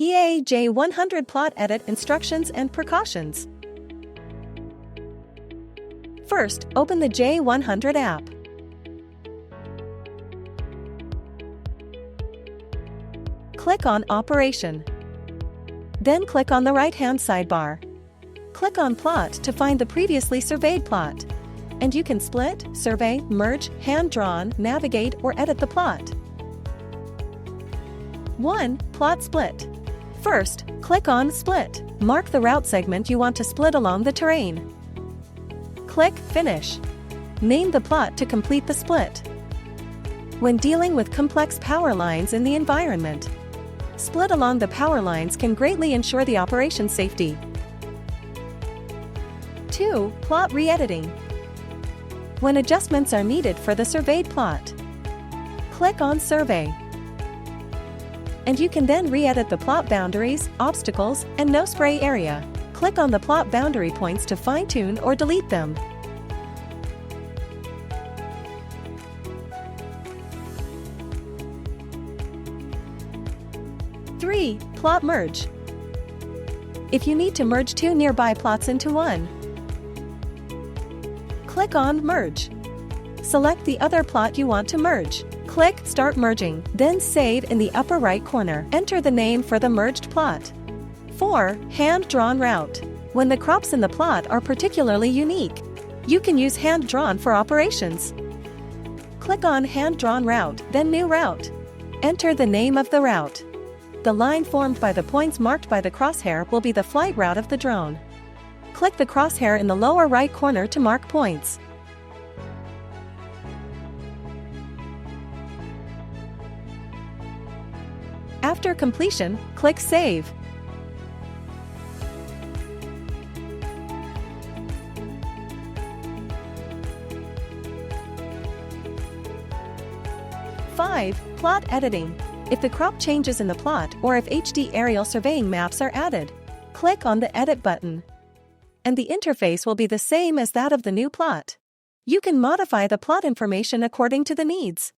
EA-J100 Plot Edit Instructions and Precautions. First, open the J100 app. Click on Operation. Then click on the right-hand sidebar. Click on Plot to find the previously surveyed plot. And you can split, survey, merge, hand-drawn, navigate, or edit the plot. 1. Plot Split. First, click on Split. Mark the route segment you want to split along the terrain. Click Finish. Name the plot to complete the split. When dealing with complex power lines in the environment, split along the power lines can greatly ensure the operation safety. 2. Plot Re-editing. When adjustments are needed for the surveyed plot, click on Survey. And you can then re-edit the plot boundaries, obstacles, and no spray area. Click on the plot boundary points to fine-tune or delete them. Three. Plot Merge. If you need to merge two nearby plots into one, click on Merge. Select the other plot you want to merge. Click Start Merging, then save in the upper right corner. Enter the name for the merged plot. 4. Hand-drawn route. When the crops in the plot are particularly unique, you can use hand-drawn for operations. Click on Hand-drawn route, then New route. Enter the name of the route. The line formed by the points marked by the crosshair will be the flight route of the drone. Click the crosshair in the lower right corner to mark points. After completion, click Save. Five. Plot Editing. If the crop changes in the plot or if HD aerial surveying maps are added, click on the Edit button. And the interface will be the same as that of the new plot. You can modify the plot information according to the needs.